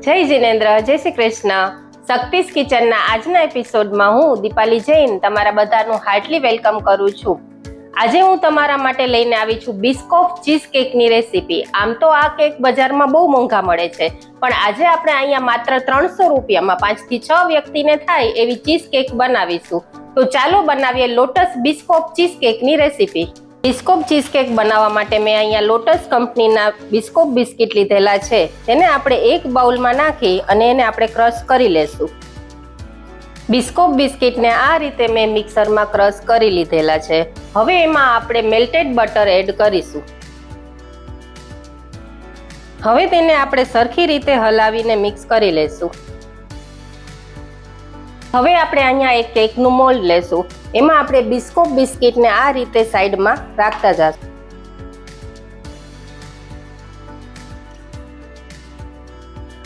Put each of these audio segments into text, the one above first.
જય જીનેન્દ્ર, જય શ્રી કૃષ્ણ. શક્તિસ કિચનના આજના એપિસોડમાં હું દીપાલી જૈન તમારા બધાનું હાર્ટલી વેલકમ કરું છું. આજે હું તમારા માટે લઈને આવી છું બિસ્કોફ ચીઝ કેકની રેસીપી. આમ તો આ કેક બજારમાં બહુ મોંઘા મળે છે, પણ આજે આપણે અહીંયા માત્ર 300 રૂપિયામાં 5 થી 6 વ્યક્તિને થાય એવી ચીઝ કેક બનાવીશું. તો ચાલો બનાવીએ લોટસ બિસ્કોફ ચીઝ કેકની રેસીપી. બિસ્કોફ ચીઝ કેક બનાવવા માટે મેં અહીંયા લોટસ કંપનીના બિસ્કોફ બિસ્કિટ લીધેલા છે. તેને આપણે એક બાઉલમાં નાખી અને એને આપણે ક્રશ કરી લેશું. બિસ્કોફ બિસ્કિટને આ રીતે મેં મિક્સરમાં ક્રશ કરી લીધેલા છે. હવે એમાં આપણે મેલ્ટેડ બટર એડ કરીશું. હવે તેને આપણે સરખી રીતે હલાવીને મિક્સ કરી લેશું. હવે આપણે અહીંયા એક કેકનું મોલ્ડ લેશું. એમાં આપણે બિસ્કોફ બિસ્કિટને આ રીતે સાઈડમાં રાખતા જશું.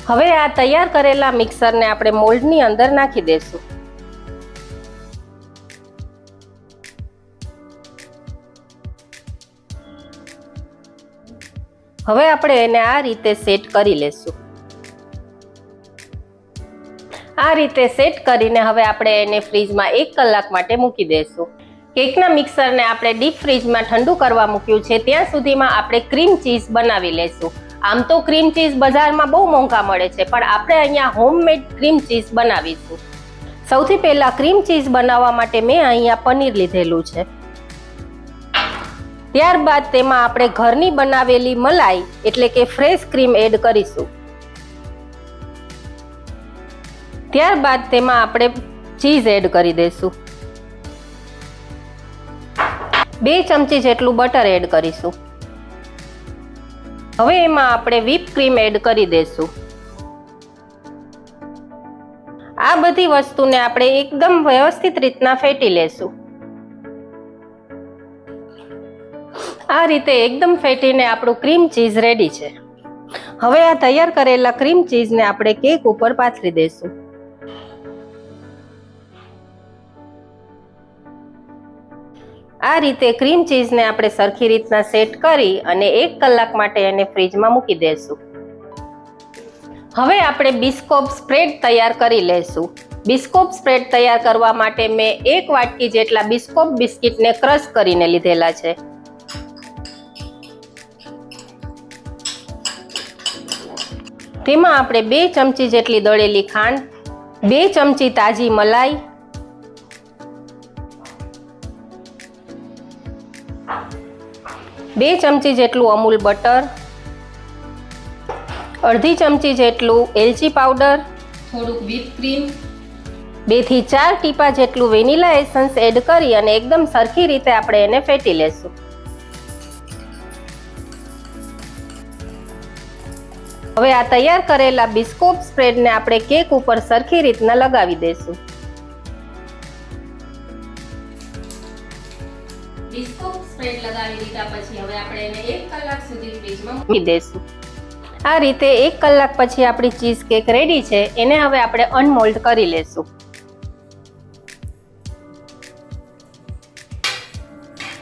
હવે આ તૈયાર કરેલા મિક્સરને આપણે મોલ્ડની અંદર નાખી દેશું. હવે આપણે એને આ રીતે સેટ કરી લેશું. આ રીતે સેટ કરીને હવે આપણે એને ફ્રીજમાં 1 કલાક માટે મૂકી દઈશું. કેકના મિક્સરને આપણે ડીપ ફ્રીજમાં ઠંડુ કરવા મૂક્યું છે. ત્યાં સુધીમાં આપણે ક્રીમ ચીઝ બનાવી લઈશું. આમ તો ક્રીમ ચીઝ બજારમાં બહુ મોંઘા મળે છે, પણ આપણે અહીંયા હોમમેડ ક્રીમ ચીઝ બનાવીશું. સૌથી પહેલા ક્રીમ ચીઝ બનાવવા માટે મેં અહીંયા પનીર લીધેલું છે. ત્યારબાદ તેમાં આપણે ઘરની બનાવેલી મલાઈ એટલે કે ફ્રેશ ક્રીમ એડ કરીશું. ત્યારબાદ તેમાં આપણે ચીઝ એડ કરી દઈશું. 2 ચમચી જેટલું બટર એડ કરીશું. હવે એમાં આપણે વ્હીપ ક્રીમ એડ કરી દઈશું. આ બધી વસ્તુને આપણે એકદમ વ્યવસ્થિત રીતના ફેટી લેશું. આ રીતે એકદમ ફેટીને આપણું ક્રીમ ચીઝ રેડી છે. હવે આ તૈયાર કરેલા ક્રીમ ચીઝને આપણે કેક ઉપર પાથરી દઈશું. આ રીતે ક્રીમ ચીઝને આપણે સરખી રીતના સેટ કરી અને 1 કલાક માટે એને ફ્રીજમાં મૂકી દઈશું. હવે આપણે બિસ્કોફ સ્પ્રેડ તૈયાર કરી લઈશું. બિસ્કોફ સ્પ્રેડ તૈયાર કરવા માટે મેં 1 વાટકી જેટલા બિસ્કોફ બિસ્કિટને ક્રશ કરીને લીધેલા છે. તેમાં આપણે 2 ચમચી જેટલી દળેલી ખાંડ, 2 ચમચી તાજી મલાઈ, 2 ચમચી જેટલું અમૂલ બટર, અડધી ચમચી જેટલું એલચી પાવડર, થોડુંક વ્હીપ ક્રીમ, 2 થી 4 ટીપા જેટલું વેનીલા એસન્સ એડ કરી અને એકદમ સરખી રીતે આપણે એને ફેટી લેશું. હવે આ તૈયાર કરેલા બિસ્કોફ સ્પ્રેડને આપણે કેક ઉપર સરખી રીતના લગાવી દઈશું. બિસ્કોફ સ્પ્રેડ લગાવી દીધા પછી હવે આપણે એને 1 કલાક સુધી ફ્રીજમાં મૂકી દઈશું. આ રીતે 1 કલાક પછી આપણી ચીઝ કેક રેડી છે. એને હવે આપણે અનમોલ્ડ કરી લેશું.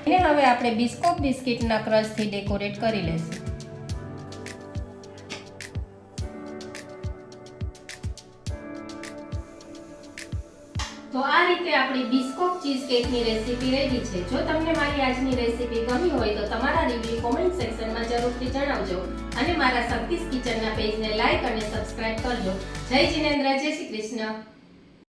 એને હવે આપણે બિસ્કોફ બિસ્કિટના ક્રશથી ડેકોરેટ કરી લેશું. તો આ રીતે આપણી બિસ્કોફ ચીઝ કેકની રેસીપી રેડી છે. જો તમને મારી આજની રેસીપી ગમી હોય તો તમારા રિવ્યુ કોમેન્ટ સેક્શનમાં જરૂરથી જણાવજો અને મારા શક્તિસ કિચનના પેજને લાઈક અને સબસ્ક્રાઇબ કરજો. જય જીનેન્દ્ર, જય શ્રી કૃષ્ણ.